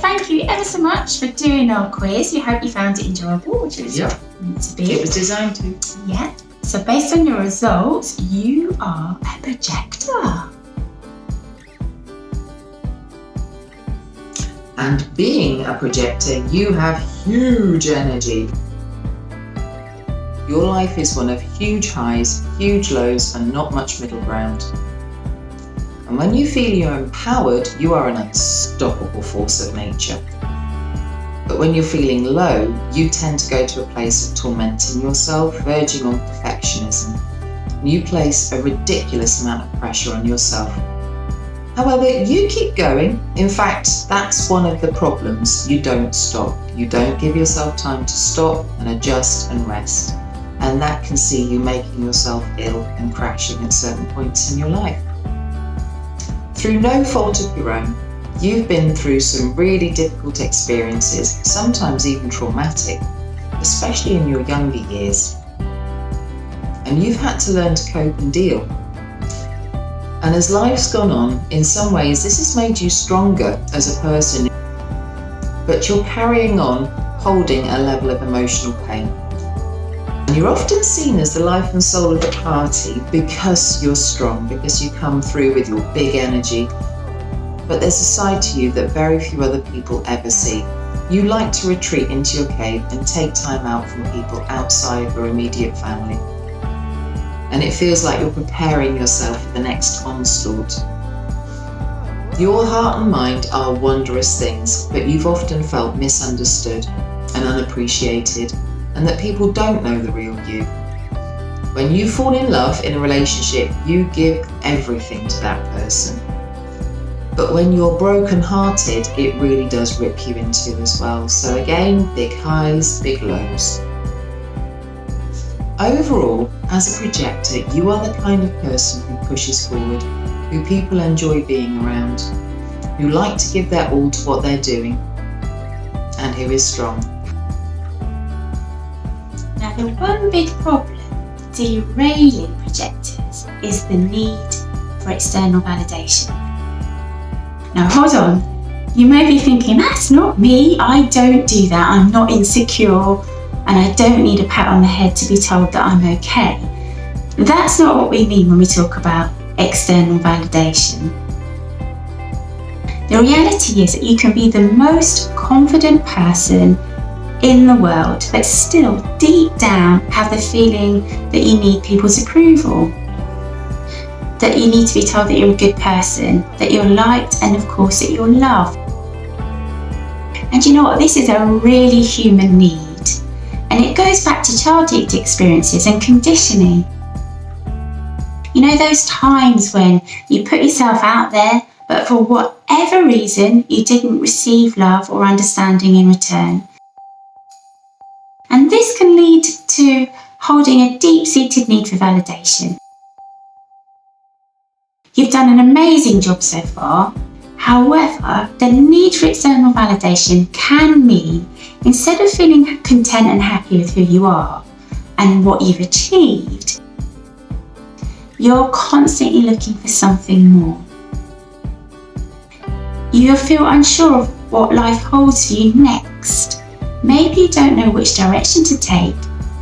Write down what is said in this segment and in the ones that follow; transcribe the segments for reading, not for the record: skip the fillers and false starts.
thank you ever so much for doing our quiz. We hope you found it enjoyable, which is meant to be. It was designed to. Yeah. So based on your results, you are a projector. And being a projector, you have huge energy. Your life is one of huge highs, huge lows, and not much middle ground. And when you feel you're empowered, you are an unstoppable force of nature. But when you're feeling low, you tend to go to a place of tormenting yourself, verging on perfectionism. And you place a ridiculous amount of pressure on yourself. However, you keep going. In fact, that's one of the problems. You don't stop. You don't give yourself time to stop and adjust and rest. And that can see you making yourself ill and crashing at certain points in your life. Through no fault of your own, you've been through some really difficult experiences, sometimes even traumatic, especially in your younger years. And you've had to learn to cope and deal. And as life's gone on, in some ways this has made you stronger as a person, but you're carrying on holding a level of emotional pain. And you're often seen as the life and soul of the party because you're strong, because you come through with your big energy. But there's a side to you that very few other people ever see. You like to retreat into your cave and take time out from people outside your immediate family. And it feels like you're preparing yourself for the next onslaught. Your heart and mind are wondrous things, but you've often felt misunderstood and unappreciated, and that people don't know the real you. When you fall in love in a relationship, you give everything to that person. But when you're broken-hearted, it really does rip you in two as well. So again, big highs, big lows. Overall, as a projector, you are the kind of person who pushes forward, who people enjoy being around, who like to give their all to what they're doing, and who is strong. Now, the one big problem derailing projectors is the need for external validation. Now, hold on. You may be thinking, that's not me. I don't do that. I'm not insecure. And I don't need a pat on the head to be told that I'm okay. That's not what we mean when we talk about external validation. The reality is that you can be the most confident person in the world, but still deep down have the feeling that you need people's approval, that you need to be told that you're a good person, that you're liked, and of course that you're loved. And you know what? This is a really human need. And it goes back to childhood experiences and conditioning. You know, those times when you put yourself out there, but for whatever reason, you didn't receive love or understanding in return. And this can lead to holding a deep-seated need for validation. You've done an amazing job so far. However, the need for external validation can mean, instead of feeling content and happy with who you are and what you've achieved, you're constantly looking for something more. You feel unsure of what life holds for you next. Maybe you don't know which direction to take,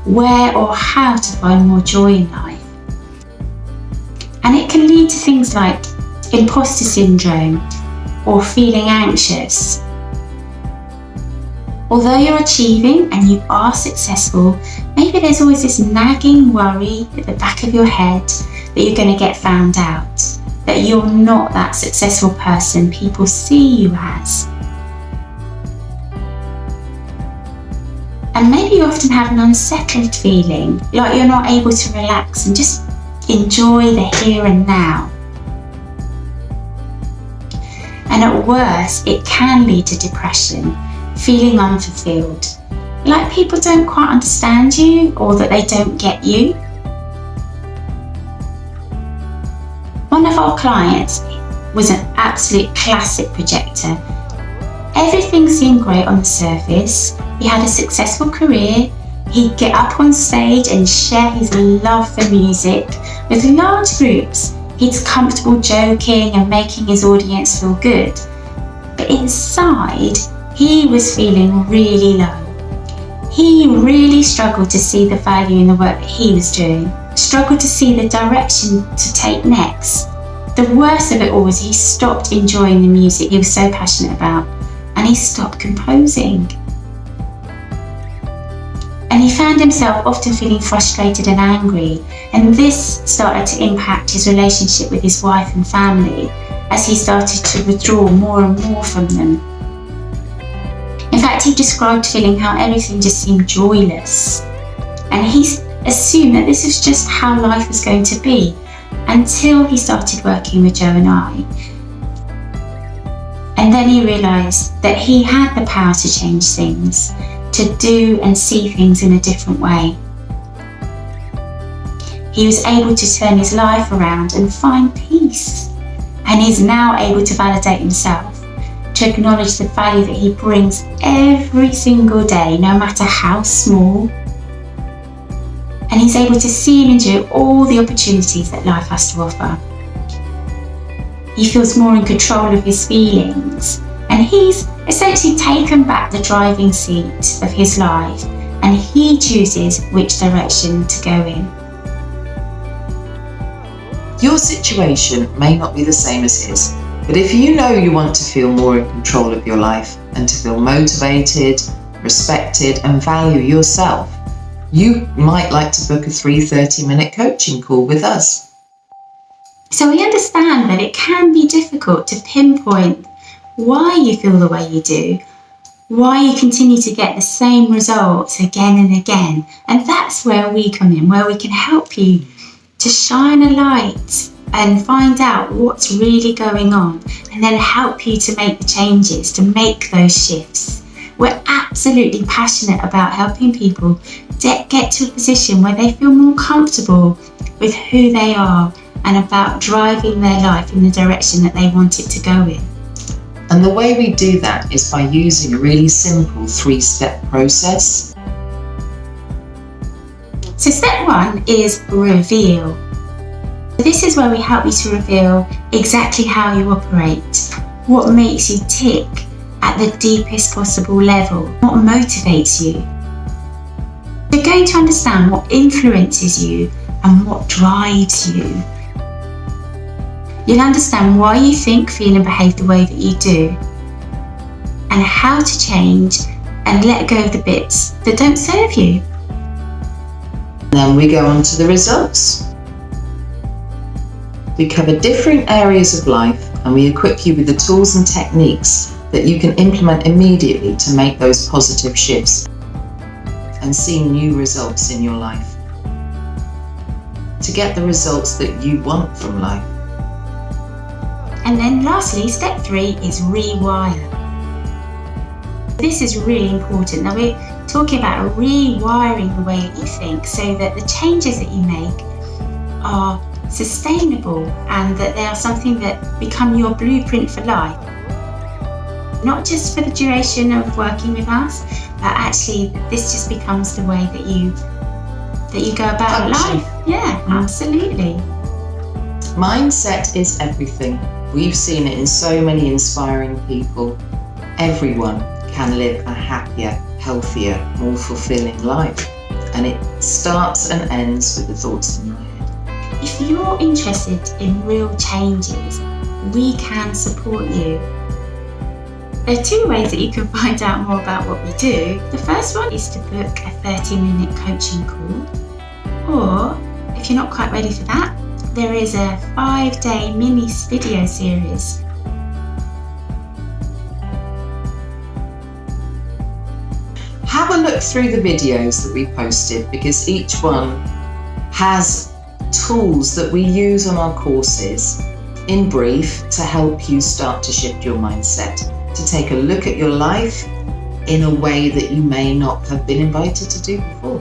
where or how to find more joy in life. And it can lead to things like imposter syndrome or feeling anxious. Although you're achieving and you are successful, maybe there's always this nagging worry at the back of your head that you're going to get found out, that you're not that successful person people see you as. And maybe you often have an unsettled feeling, like you're not able to relax and just enjoy the here and now. And at worst, it can lead to depression, feeling unfulfilled, like people don't quite understand you or that they don't get you. One of our clients was an absolute classic projector. Everything seemed great on the surface. He had a successful career. He'd get up on stage and share his love for music with large groups. He's comfortable joking and making his audience feel good. But But inside, he was feeling really low. He really struggled to see the value in the work that he was doing, struggled to see the direction to take next. The worst of it all was he stopped enjoying the music he was so passionate about, and he stopped composing. And he found himself often feeling frustrated and angry, and this started to impact his relationship with his wife and family as he started to withdraw more and more from them. In fact, he described feeling how everything just seemed joyless, and he assumed that this was just how life was going to be until he started working with Joe and I. And then he realised that he had the power to change things, to do and see things in a different way. He was able to turn his life around and find peace, and he's now able to validate himself, to acknowledge the value that he brings every single day, no matter how small. And he's able to see and enjoy all the opportunities that life has to offer. He feels more in control of his feelings, and he's essentially taken back the driving seat of his life, and he chooses which direction to go in. Your situation may not be the same as his, but if you know you want to feel more in control of your life and to feel motivated, respected, and value yourself, you might like to book a free 30-minute coaching call with us. So we understand that it can be difficult to pinpoint why you feel the way you do, why you continue to get the same results again and again. And that's where we come in, where we can help you to shine a light and find out what's really going on, and then help you to make the changes, to make those shifts. We're absolutely passionate about helping people get to a position where they feel more comfortable with who they are and about driving their life in the direction that they want it to go in. And the way we do that is by using a really simple 3-step process. So step 1 is reveal. This is where we help you to reveal exactly how you operate, what makes you tick at the deepest possible level, what motivates you. You're going to understand what influences you and what drives you. You'll understand why you think, feel and behave the way that you do, and how to change and let go of the bits that don't serve you. Then we go on to the results. We cover different areas of life, and we equip you with the tools and techniques that you can implement immediately to make those positive shifts and see new results in your life, to get the results that you want from life. And then lastly, step 3 is rewire. This is really important. Now we're talking about rewiring the way that you think, so that the changes that you make are sustainable and that they are something that become your blueprint for life. Not just for the duration of working with us, but actually this just becomes the way that you go about life. Yeah, absolutely. Mindset is everything. We've seen it in so many inspiring people. Everyone can live a happier, healthier, more fulfilling life. And it starts and ends with the thoughts in your head. If you're interested in real changes, we can support you. There are 2 ways that you can find out more about what we do. The first one is to book a 30-minute coaching call. Or, if you're not quite ready for that, there is a 5-day mini video series. Have a look through the videos that we posted, because each one has tools that we use on our courses in brief to help you start to shift your mindset, to take a look at your life in a way that you may not have been invited to do before.